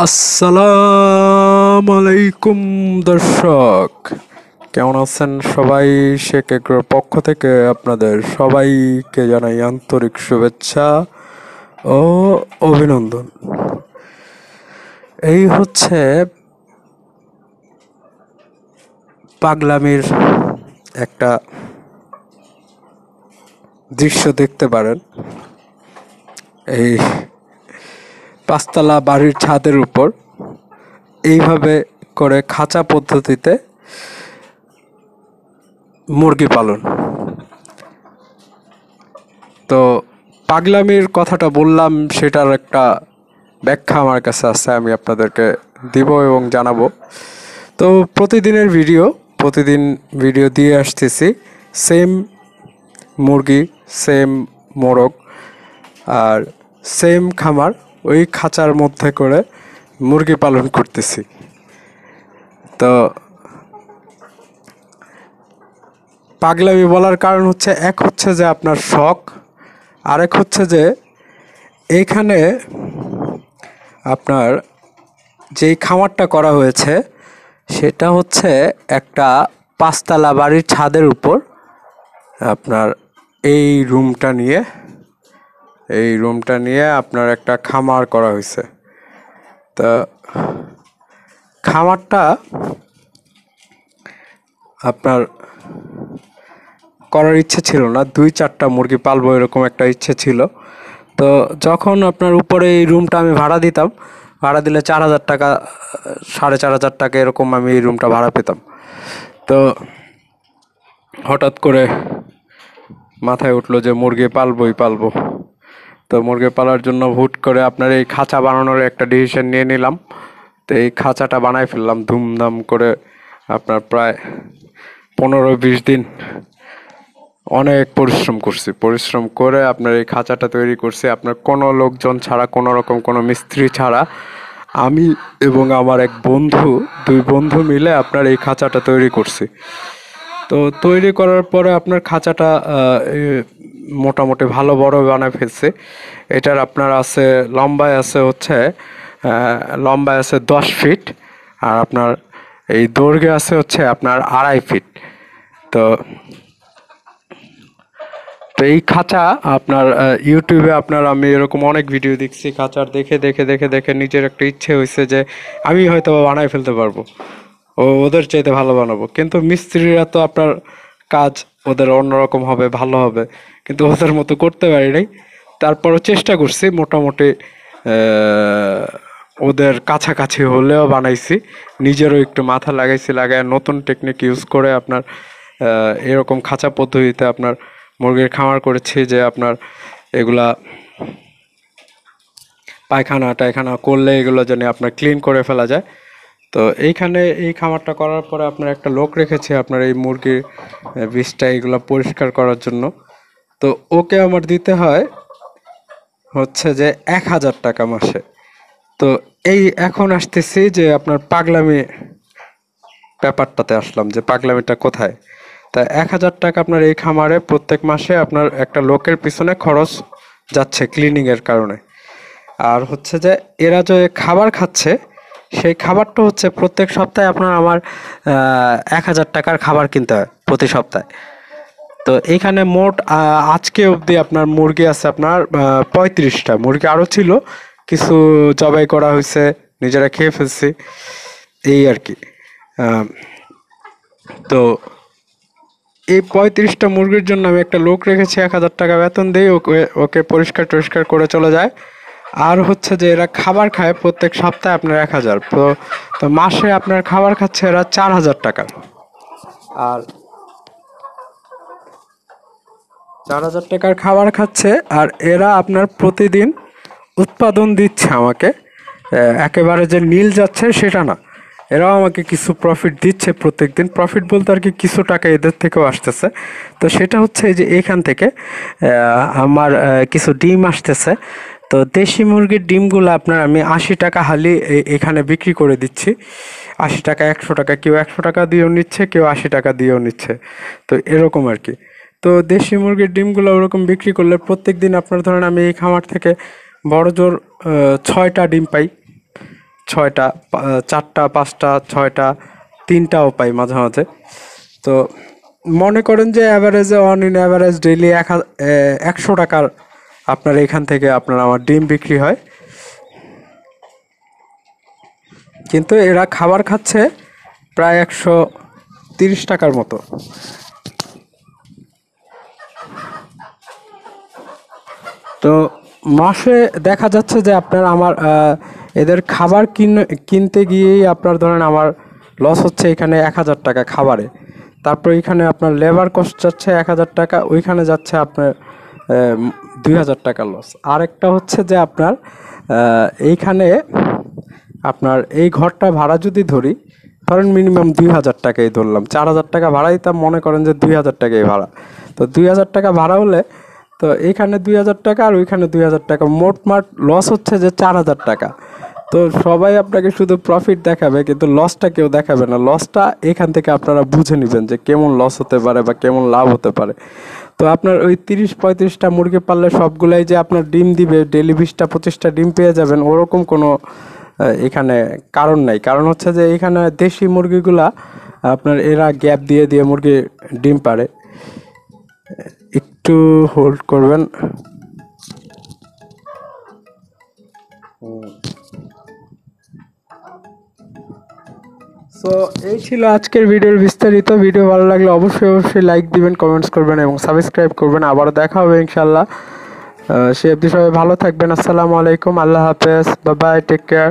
আসসালামু আলাইকুম দর্শক, কেমন আছেন সবাই? শেখ এগ্রোর পক্ষ থেকে আপনাদের সবাইকে জানাই আন্তরিক শুভেচ্ছা ও অভিনন্দন। এই হচ্ছে পাগলামির একটা দৃশ্য দেখতে পারেন। এই পাঁচতলা বাড়ির ছাদের উপর এইভাবে করে খাঁচা পদ্ধতিতে মুরগি পালন। তো পাগলামির কথাটা বললাম, সেটার একটা ব্যাখ্যা আমার কাছে আছে, আমি আপনাদেরকে দিব এবং জানাবো। তো প্রতিদিন ভিডিও দিয়ে আসতেছি, সেম মুরগি, সেম মোরগ আর সেম খামার, ওই খাঁচার মধ্যে করে মুরগি পালন করতেছি। তো পাগলামি বলার কারণ হচ্ছে, এক হচ্ছে যে আপনার শখ, আরেক হচ্ছে যে এইখানে আপনার যেই খামারটা করা হয়েছে সেটা হচ্ছে একটা পাঁচতলা বাড়ির ছাদের উপর আপনার এই রুমটা নিয়ে আপনার একটা খামার করা হয়েছে। তো খামারটা আপনার করার ইচ্ছে ছিল না, 2-4টা মুরগি পালবো এরকম একটা ইচ্ছে ছিল। তো যখন আপনার উপরে এই রুমটা আমি ভাড়া দিতাম, ভাড়া দিলে 4,000 টাকা, 4,500 টাকা এরকম আমি এই রুমটা ভাড়া পেতাম। তো হঠাৎ করে মাথায় উঠলো যে মুরগি পালবো। তো মুরগি পালার জন্য হুট করে আপনার এই খাঁচা বানানোর একটা ডিসিশন নিয়ে নিলাম। তো এই খাঁচাটা বানাই ফেললাম ধুমধাম করে। আপনার প্রায় 15-20 দিন অনেক পরিশ্রম করে আপনার এই খাঁচাটা তৈরি করছি। আপনার কোনো লোকজন ছাড়া, কোনো রকম কোনো মিস্ত্রি ছাড়া, আমি এবং আমার এক বন্ধু, 2 বন্ধু মিলে আপনার এই খাঁচাটা তৈরি করছি। তো তৈরি করার পরে আপনার খাঁচাটা মোটামুটি ভালো বড় বানায় ফেলছে। এটার আপনার আছে লম্বায় আছে 10 ফিট, আর আপনার এই দৈর্ঘ্যে আছে হচ্ছে আপনার 2.5 ফিট। তো তো এই খাঁচা আপনার ইউটিউবে আমি এরকম অনেক ভিডিও দেখছি খাঁচার, দেখে নিজের একটা ইচ্ছে হয়েছে যে আমি হয়তো বানায় ফেলতে পারবো, ওদের চাইতে ভালো বানাবো। কিন্তু মিস্ত্রিরা তো আপনার কাজ ওদের অন্যরকম হবে, ভালো হবে, কিন্তু ওদের মতো করতে পারি নাই। তারপরও চেষ্টা করছি মোটামুটি ওদের কাছাকাছি হলেও বানাইছি। নিজেরও একটু মাথা লাগায় নতুন টেকনিক ইউজ করে আপনার এরকম খাঁচা পদ্ধতিতে আপনার মুরগির খামার করেছি, যে আপনার এগুলা পায়খানা টায়খানা করলে এগুলো যেন আপনার ক্লিন করে ফেলা যায়। তো এইখানে এই খামারটা করার পরে আপনার একটা লোক রেখেছি আপনার এই মুরগির বীজটা এগুলো পরিষ্কার করার জন্য। তো ওকে আমার দিতে হয় হচ্ছে যে 1,000 টাকা মাসে। তো এই এখন আসতেছি যে আপনার পাগলামি ব্যাপারটাতে আসলাম, যে পাগলামিটা কোথায়। তা 1,000 টাকা আপনার এই খামারে প্রত্যেক মাসে আপনার একটা লোকের পিছনে খরচ যাচ্ছে ক্লিনিংয়ের কারণে। আর হচ্ছে যে এরা যে খাবার খাচ্ছে, সেই খাবারটা হচ্ছে প্রত্যেক সপ্তাহে আপনার আমার 1,000 টাকার খাবার কিনতে হয় প্রতি সপ্তাহে। তো এইখানে মোট আজকে অবধি আপনার মুরগি আছে আপনার 35টা মুরগি, আরও ছিল কিছু জবাই করা হয়েছে, নিজেরা খেয়ে ফেলছি, এই আর কি। তো এই 35টা মুরগির জন্য আমি একটা লোক রেখেছি, 1,000 টাকা বেতন দিই, ওকে পরিষ্কার টরিষ্কার করে চলে যায়। আর হচ্ছে যে এরা খাবার খায় প্রত্যেক সপ্তাহে আপনার 1,000, তো মাসে আপনার খাবার খাচ্ছে এরা 4,000 টাকা। আর 4,000 টাকার খাবার খাচ্ছে, আর এরা আপনার প্রতিদিন উৎপাদন দিচ্ছে আমাকে। একেবারে যে নীল যাচ্ছে সেটা না, এরাও আমাকে কিছু প্রফিট দিচ্ছে প্রত্যেক দিন। প্রফিট বলতে আর কি কিছু টাকা এদের থেকেও আসতেছে। তো সেটা হচ্ছে যে এখান থেকে আমার কিছু ডিম আসতেছে। তো দেশি মুরগির ডিমগুলো আপনার আমি 80 টাকা হালি এখানে বিক্রি করে দিচ্ছি। 80 টাকা, 100 টাকা, কেউ 100 টাকা দিয়েও নিচ্ছে, কেউ 80 টাকা দিয়েও নিচ্ছে। তো এরকম আর কি। তো দেশি মুরগির ডিমগুলো ওরকম বিক্রি করলে প্রত্যেক দিন আপনার ধরেন আমি এই খামার থেকে বড় জোর 6টা ডিম পাই। 6টা, 4টা, 5টা, 6টা, 3টাও পাই মাঝে মাঝে। তো মনে করেন যে অ্যাভারেজে অন ইন অ্যাভারেজ ডেইলি 100 টাকার আপনার এখান থেকে আপনার আমার ডিম বিক্রি হয়। কিন্তু এরা খাবার খাচ্ছে প্রায় 130 টাকার মতো। তো মাসে দেখা যাচ্ছে যে আপনার আমার এদের খাবার কিনতে গিয়েই আপনার ধরেন আমার লস হচ্ছে এখানে 1000 টাকা খাবারে। তারপর এখানে আপনার লেবার কস্ট যাচ্ছে 1000 টাকা, ওইখানে যাচ্ছে আপনার 2000 টাকা লস। আরেকটা হচ্ছে যে আপনার এইখানে আপনার এই ঘরটা ভাড়া যদি ধরি, ধরেন মিনিমাম 2000 টাকাই ধরলাম, 4000 টাকা ভাড়া দিতাম, মনে করেন যে 2000 টাকাই ভাড়া। তো 2000 টাকা ভাড়া হলে তো এইখানে 2000 টাকা আর ওইখানে 2000 টাকা, মোটমাট লস হচ্ছে যে 4000 টাকা। তো সবাই আপনাকে শুধু প্রফিট দেখাবে কিন্তু লসটা কেউ দেখাবে না। লসটা এখান থেকে আপনারা বুঝে নেবেন যে কেমন লস হতে পারে বা কেমন লাভ হতে পারে। তো আপনার ওই 30-35টা মুরগি পাললে সবগুলাই যে আপনার ডিম দিবে, ডেলি 20টা-25টা ডিম পেয়ে যাবেন, ওরকম কোনো এখানে কারণ নাই। কারণ হচ্ছে যে এখানে দেশি মুরগিগুলা আপনার এরা গ্যাপ দিয়ে দিয়ে মুরগি ডিম পারে। একটু হোল্ড করবেন। সো এই ছিল আজকের ভিডিওর বিস্তারিত। ভিডিও ভালো লাগলে অবশ্যই অবশ্যই লাইক দিবেন, কমেন্টস করবেন এবং সাবস্ক্রাইব করবেন। আবারও দেখা হবে ইনশাল্লাহ। সে অবধি সবাই ভালো থাকবেন। আসসালামু আলাইকুম, আল্লাহ হাফেজ, বাই বাই, টেক কেয়ার।